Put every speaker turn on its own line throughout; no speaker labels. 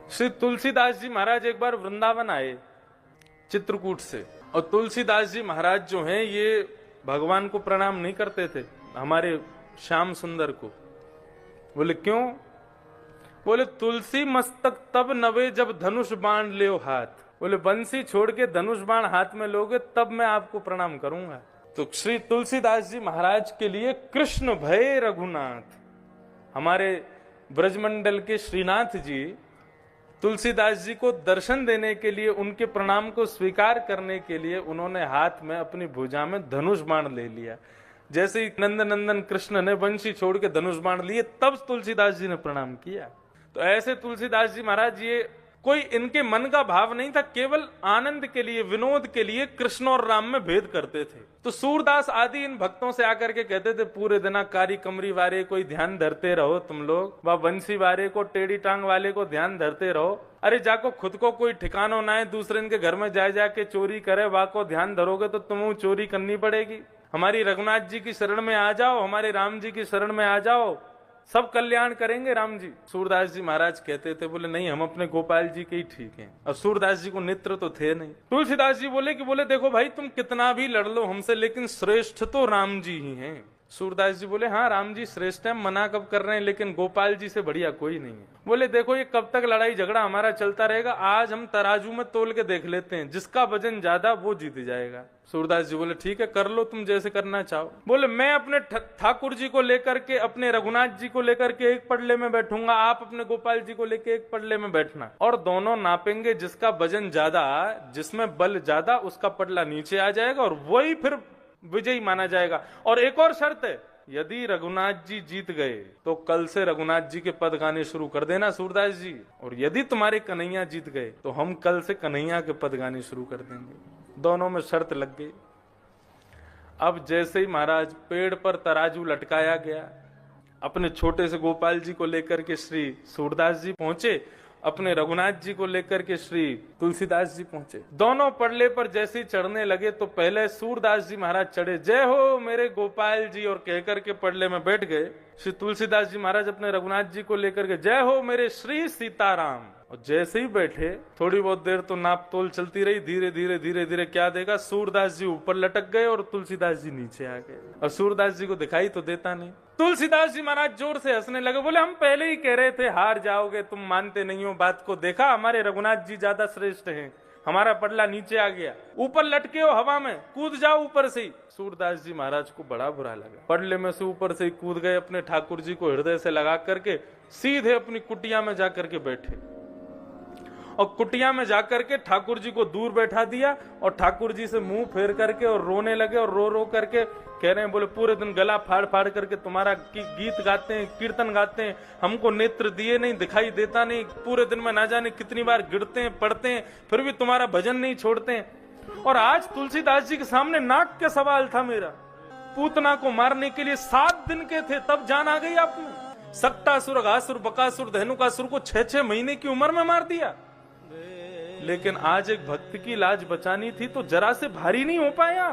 श्री तुलसीदास जी महाराज एक बार वृंदावन आए चित्रकूट से, और तुलसीदास जी महाराज जो हैं ये भगवान को प्रणाम नहीं करते थे, हमारे श्याम सुंदर को। बोले क्यों? बोले तुलसी मस्तक तब नवे जब धनुष बाण ले हाथ। बोले बंसी छोड़ के धनुष बाण हाथ में लोगे तब मैं आपको प्रणाम करूंगा। तो श्री तुलसीदास जी महाराज के लिए कृष्ण भय रघुनाथ, हमारे ब्रजमंडल के श्रीनाथ जी तुलसीदास जी को दर्शन देने के लिए, उनके प्रणाम को स्वीकार करने के लिए उन्होंने हाथ में अपनी भुजा में धनुष बाण ले लिया। जैसे ही नंद नंदन कृष्ण ने बंशी छोड़ के धनुष बाण लिए तब तुलसीदास जी ने प्रणाम किया। तो ऐसे तुलसीदास जी महाराज, ये कोई इनके मन का भाव नहीं था, केवल आनंद के लिए, विनोद के लिए कृष्ण और राम में भेद करते थे। तो सूरदास आदि इन भक्तों से आकर के कहते थे पूरे दिना कारी कमरी वाले कोई ध्यान धरते रहो तुम लोग, व बंसी वाले को टेढ़ी टांग वाले को ध्यान धरते रहो। अरे जाको खुद को कोई ठिकाना ना है, दूसरे इनके घर में जाके चोरी करे, वह को ध्यान धरोगे तो तुम्हें चोरी करनी पड़ेगी। हमारी रघुनाथ जी की शरण में आ जाओ, हमारे राम जी की शरण में आ जाओ, सब कल्याण करेंगे राम जी। सूरदास जी महाराज कहते थे, बोले नहीं हम अपने गोपाल जी के ही ठीक हैं। अब सूरदास जी को नेत्र तो थे नहीं। तुलसीदास जी बोले देखो भाई तुम कितना भी लड़ लो हमसे, लेकिन श्रेष्ठ तो राम जी ही हैं। सूरदास जी बोले हाँ राम जी श्रेष्ठ है, मना कब कर रहे हैं, लेकिन गोपाल जी से बढ़िया कोई नहीं है। बोले देखो ये कब तक लड़ाई झगड़ा हमारा चलता रहेगा, आज हम तराजू में तोल के देख लेते हैं, जिसका वजन ज्यादा वो जीत जाएगा। सूरदास जी बोले ठीक है कर लो तुम जैसे करना चाहो। बोले मैं अपने ठाकुर जी को लेकर के, अपने रघुनाथ जी को लेकर के एक पडले में बैठूंगा, आप अपने गोपाल जी को लेकर एक पडले में बैठना, और दोनों नापेंगे, जिसका वजन ज्यादा, जिसमें बल ज्यादा, उसका पडला नीचे आ जाएगा और वही फिर विजयी माना जाएगा। और एक और शर्त है, यदि रघुनाथ जी जीत गए तो कल से रघुनाथ जी के पद गाने शुरू कर देना सूरदास जी, और यदि तुम्हारे कन्हैया जीत गए तो हम कल से कन्हैया के पद गाने शुरू कर देंगे। दोनों में शर्त लग गई। अब जैसे ही महाराज पेड़ पर तराजू लटकाया गया, अपने छोटे से गोपाल जी को लेकर के श्री सूरदास जी पहुंचे, अपने रघुनाथ जी को लेकर के श्री तुलसीदास जी पहुंचे। दोनों पडले पर जैसे ही चढ़ने लगे तो पहले सूरदास जी महाराज चढ़े, जय हो मेरे गोपाल जी, और कहकर के पडले में बैठ गए। श्री तुलसीदास जी महाराज अपने रघुनाथ जी को लेकर के जय हो मेरे श्री सीताराम, और जैसे ही बैठे थोड़ी बहुत देर तो नाप तोल चलती रही, धीरे धीरे क्या देखा, सूरदास जी ऊपर लटक गए और तुलसीदास जी नीचे आ गए। और सूरदास जी को दिखाई तो देता नहीं। तुलसीदास जी महाराज जोर से हंसने लगे, बोले हम पहले ही कह रहे थे हार जाओगे, तुम मानते नहीं हो बात को, देखा हमारे रघुनाथ जी ज्यादा श्रेष्ठ हैं, हमारा पडला नीचे आ गया, ऊपर लटके हो हवा में, कूद जाओ ऊपर से ही। सूरदास जी महाराज को बड़ा बुरा लगा, पडले में से ऊपर से ही कूद गए, अपने ठाकुर जी को हृदय से लगा करके सीधे अपनी कुटिया में जाकर के बैठे, और कुटिया में जाकर के ठाकुर जी को दूर बैठा दिया, और ठाकुर जी से मुंह फेर करके और रोने लगे, और रो करके कह रहे हैं, बोले पूरे दिन गला फाड़ फाड़ करके तुम्हारा गीत गाते हैं, कीर्तन गाते हैं, हमको नेत्र दिए नहीं, दिखाई देता नहीं, पूरे दिन में ना जाने कितनी बार गिरते हैं पढ़ते हैं, फिर भी तुम्हारा भजन नहीं छोड़ते हैं। और आज तुलसीदास जी के सामने नाक के सवाल था मेरा, पूतना को मारने के लिए 7 दिन के थे, तब जान आ गई आपने। सक्टासुर, घासुर, बकासुर, धेनुकासुर को 6-6 महीने की उम्र में मार दिया, लेकिन आज एक भक्त की लाज बचानी थी तो जरा से भारी नहीं हो पाया।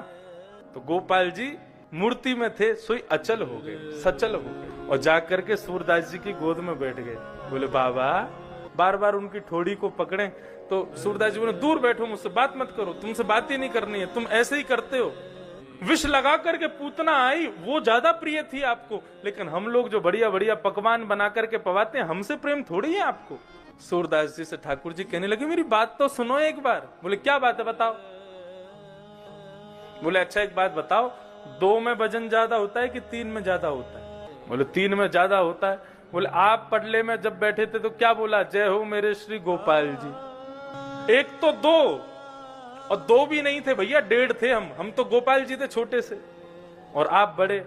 तो गोपाल जी मूर्ति में थे, सोई अचल हो गए, सचल हो गए, और जाकर के सूरदास जी की गोद में बैठ गए। बोले बाबा, बार बार उनकी ठोड़ी को पकड़े तो सूरदास जी बोले दूर बैठो, मुझसे बात मत करो, तुमसे बात ही नहीं करनी है, तुम ऐसे ही करते हो। विष लगा करके पूतना आई, वो ज्यादा प्रिय थी आपको, लेकिन हम लोग जो बढ़िया बढ़िया पकवान बना करके पवाते हैं, हमसे प्रेम थोड़ी है आपको। सूरदास जी से ठाकुर जी कहने लगे, मेरी बात तो सुनो एक बार। बोले क्या बात है बताओ। बोले अच्छा एक बात बताओ, 2 में वजन ज्यादा होता है कि 3 में ज्यादा होता है? बोले 3 में ज्यादा होता है। बोले आप पडले में जब बैठे थे तो क्या बोला, जय हो मेरे श्री गोपाल जी। एक तो 2, और 2 भी नहीं थे भैया, 1.5 थे हम तो गोपाल जी थे छोटे से, और आप बड़े।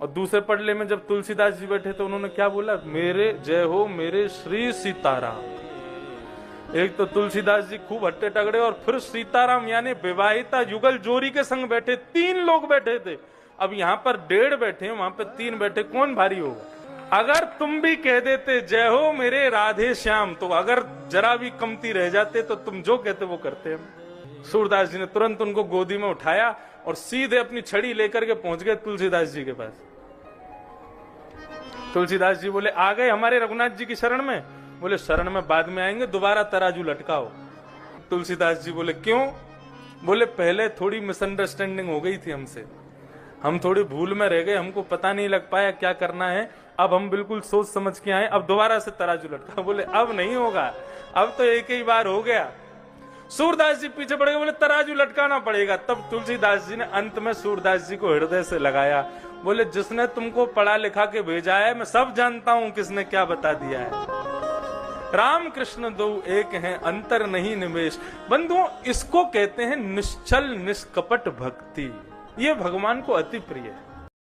और दूसरे पडले में जब तुलसीदास जी बैठे तो उन्होंने क्या बोला, मेरे जय हो मेरे श्री सीताराम। एक तो तुलसीदास जी खूब हट्टे टगड़े, और फिर सीताराम यानी विवाहिता युगल जोड़ी के संग बैठे, 3 लोग बैठे थे। अब यहाँ पर 1.5 बैठे, वहां पे 3 बैठे, कौन भारी होगा। अगर तुम भी कह देते जय हो मेरे राधे श्याम, तो अगर जरा भी कमती रह जाते तो तुम जो कहते वो करते हम। सूरदास जी ने तुरंत उनको गोदी में उठाया और सीधे अपनी छड़ी लेकर के पहुंच गए तुलसीदास जी के पास। तुलसीदास जी बोले आ गए हमारे रघुनाथ जी की शरण में। बोले शरण में बाद में आएंगे, दोबारा तराजू लटकाओ। तुलसीदास जी बोले क्यों? बोले पहले थोड़ी मिसअंडरस्टैंडिंग हो गई थी हमसे, हम थोड़ी भूल में रह गए, हमको पता नहीं लग पाया क्या करना है, अब हम बिल्कुल सोच समझ के आए, अब दोबारा से तराजू लटका। बोले अब नहीं होगा, अब तो एक ही बार हो गया। सूरदास जी पीछे पड़ गए, बोले तराजू लटकाना पड़ेगा। तब तुलसीदास जी ने अंत में सूरदास जी को हृदय से लगाया, बोले जिसने तुमको पढ़ा लिखा के भेजा है, मैं सब जानता हूं किसने क्या बता दिया है। राम कृष्ण दो एक हैं, अंतर नहीं निमेश। बंधुओं, इसको कहते हैं निश्चल निष्कपट भक्ति। ये भगवान को अति प्रिय है।